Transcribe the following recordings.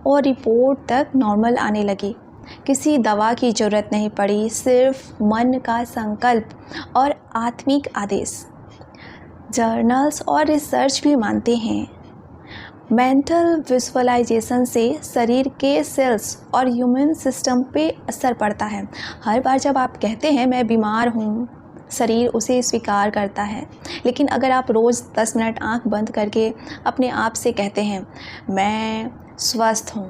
और रिपोर्ट तक नॉर्मल आने लगी। किसी दवा की ज़रूरत नहीं पड़ी, सिर्फ मन का संकल्प और आत्मिक आदेश। जर्नल्स और रिसर्च भी मानते हैं मेंटल विजुअलाइजेशन से शरीर के सेल्स और ह्यूमन सिस्टम पे असर पड़ता है। हर बार जब आप कहते हैं मैं बीमार हूँ, शरीर उसे स्वीकार करता है। लेकिन अगर आप रोज़ 10 मिनट आंख बंद करके अपने आप से कहते हैं मैं स्वस्थ हूँ,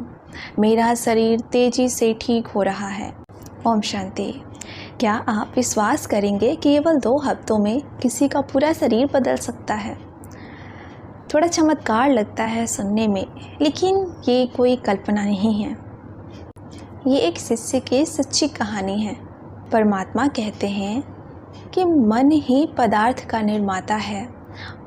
मेरा शरीर तेज़ी से ठीक हो रहा है। ओम शांति। क्या आप विश्वास करेंगे कि केवल 2 हफ्तों में किसी का पूरा शरीर बदल सकता है? थोड़ा चमत्कार लगता है सुनने में, लेकिन ये कोई कल्पना नहीं है। ये एक शिष्य की सच्ची कहानी है। परमात्मा कहते हैं कि मन ही पदार्थ का निर्माता है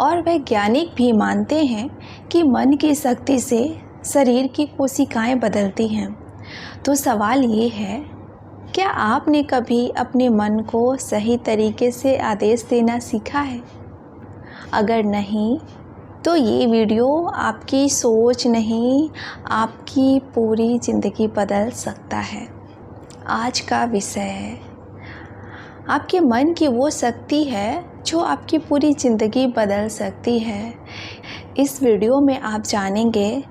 और वैज्ञानिक भी मानते हैं कि मन की शक्ति से शरीर की कोशिकाएं बदलती हैं। तो सवाल ये है, क्या आपने कभी अपने मन को सही तरीके से आदेश देना सीखा है? अगर नहीं, तो ये वीडियो आपकी सोच नहीं, आपकी पूरी ज़िंदगी बदल सकता है। आज का विषय है आपके मन की वो शक्ति है जो आपकी पूरी ज़िंदगी बदल सकती है। इस वीडियो में आप जानेंगे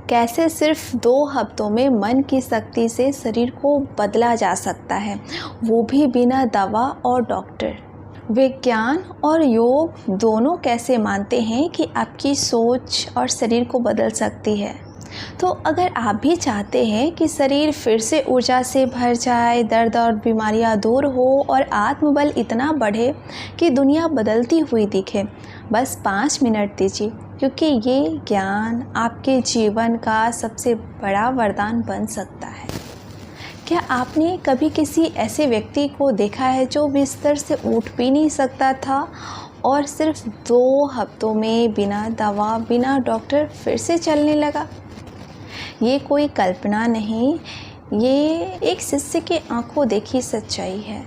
कैसे सिर्फ 2 हफ्तों में मन की शक्ति से शरीर को बदला जा सकता है, वो भी बिना दवा और डॉक्टर। विज्ञान और योग दोनों कैसे मानते हैं कि आपकी सोच और शरीर को बदल सकती है। तो अगर आप भी चाहते हैं कि शरीर फिर से ऊर्जा से भर जाए, दर्द और बीमारियां दूर हो और आत्मबल इतना बढ़े कि दुनिया बदलती हुई दिखे, बस 5 मिनट दीजिए, क्योंकि ये ज्ञान आपके जीवन का सबसे बड़ा वरदान बन सकता है। क्या आपने कभी किसी ऐसे व्यक्ति को देखा है जो बिस्तर से उठ भी नहीं सकता था और सिर्फ 2 हफ्तों में बिना दवा, बिना डॉक्टर फिर से चलने लगा? ये कोई कल्पना नहीं, ये एक शिष्य के आंखों देखी सच्चाई है।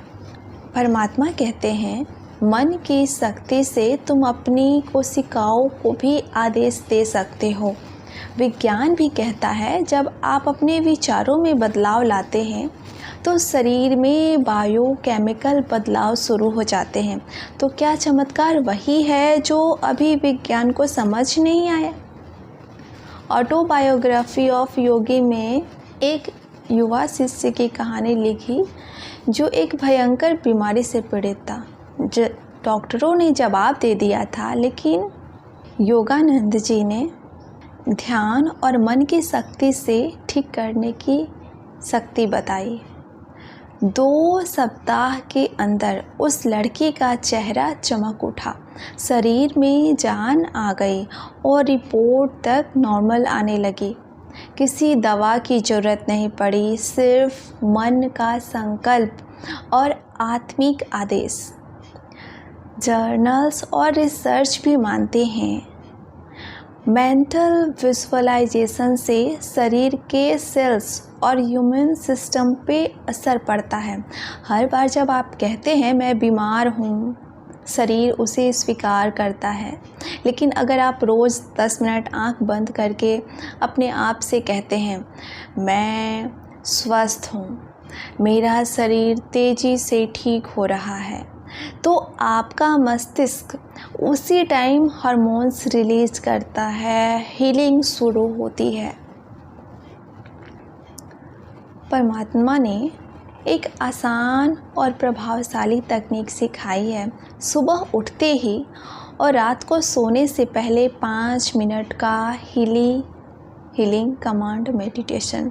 परमात्मा कहते हैं मन की शक्ति से तुम अपनी कोशिकाओं को भी आदेश दे सकते हो। विज्ञान भी कहता है जब आप अपने विचारों में बदलाव लाते हैं तो शरीर में बायोकेमिकल बदलाव शुरू हो जाते हैं। तो क्या चमत्कार वही है जो अभी विज्ञान को समझ नहीं आया? ऑटोबायोग्राफी ऑफ योगी में एक युवा शिष्य की कहानी लिखी जो एक भयंकर बीमारी से पीड़ित था। डॉक्टरों ने जवाब दे दिया था, लेकिन योगानंद जी ने ध्यान और मन की शक्ति से ठीक करने की शक्ति बताई। 2 सप्ताह के अंदर उस लड़की का चेहरा चमक उठा, शरीर में जान आ गई और रिपोर्ट तक नॉर्मल आने लगी। किसी दवा की ज़रूरत नहीं पड़ी, सिर्फ मन का संकल्प और आत्मिक आदेश। जर्नल्स और रिसर्च भी मानते हैं मेंटल विजुअलाइजेशन से शरीर के सेल्स और ह्यूमन सिस्टम पे असर पड़ता है। हर बार जब आप कहते हैं मैं बीमार हूँ, शरीर उसे स्वीकार करता है। लेकिन अगर आप रोज़ 10 मिनट आंख बंद करके अपने आप से कहते हैं मैं स्वस्थ हूँ, मेरा शरीर तेज़ी से ठीक हो रहा है, तो आपका मस्तिष्क उसी टाइम हार्मोन्स रिलीज करता है, हीलिंग शुरू होती है। परमात्मा ने एक आसान और प्रभावशाली तकनीक सिखाई है। सुबह उठते ही और रात को सोने से पहले 5 मिनट का हीलिंग कमांड मेडिटेशन।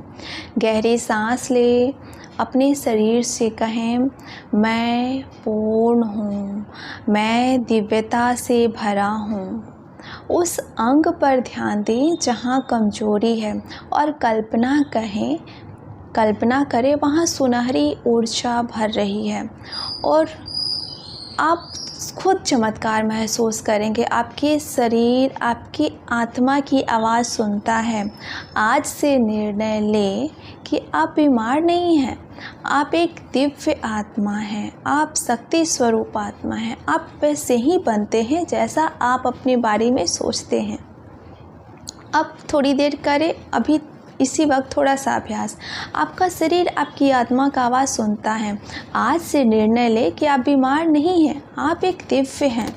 गहरी सांस ले, अपने शरीर से कहें मैं पूर्ण हूँ, मैं दिव्यता से भरा हूँ। उस अंग पर ध्यान दें जहाँ कमजोरी है और कल्पना करें वहाँ सुनहरी ऊर्जा भर रही है और आप खुद चमत्कार महसूस करेंगे। आपके शरीर, आपकी आत्मा की आवाज़ सुनता है। आज से निर्णय लें कि आप बीमार नहीं हैं, आप एक दिव्य आत्मा हैं, आप शक्ति स्वरूप आत्मा हैं। आप वैसे ही बनते हैं जैसा आप अपने बारे में सोचते हैं। अब थोड़ी देर करें, अभी इसी वक्त थोड़ा सा अभ्यास। आपका शरीर आपकी आत्मा का आवाज़ सुनता है। आज से निर्णय ले कि आप बीमार नहीं हैं, आप एक दिव्य हैं।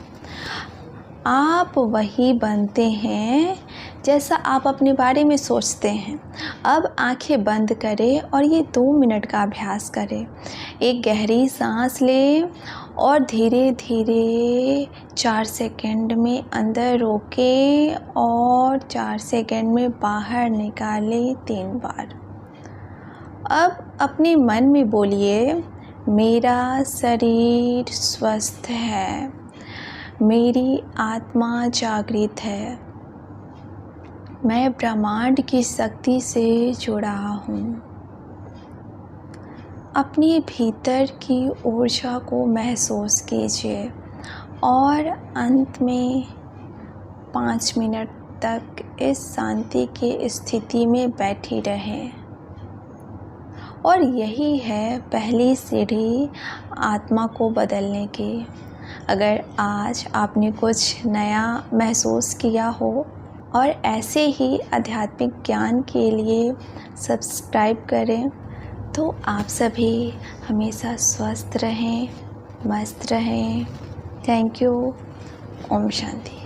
आप वही बनते हैं जैसा आप अपने बारे में सोचते हैं। अब आंखें बंद करें और ये 2 मिनट का अभ्यास करें। एक गहरी सांस लें और धीरे धीरे 4 सेकंड में अंदर रोकें और 4 सेकंड में बाहर निकालें 3 बार। अब अपने मन में बोलिए, मेरा शरीर स्वस्थ है, मेरी आत्मा जागृत है, मैं ब्रह्मांड की शक्ति से जुड़ा हूँ। अपने भीतर की ऊर्जा को महसूस कीजिए और अंत में 5 मिनट तक इस शांति की स्थिति में बैठी रहें। और यही है पहली सीढ़ी आत्मा को बदलने की। अगर आज आपने कुछ नया महसूस किया हो और ऐसे ही आध्यात्मिक ज्ञान के लिए सब्सक्राइब करें, तो आप सभी हमेशा स्वस्थ रहें, मस्त रहें। Thank you. ओम शांति।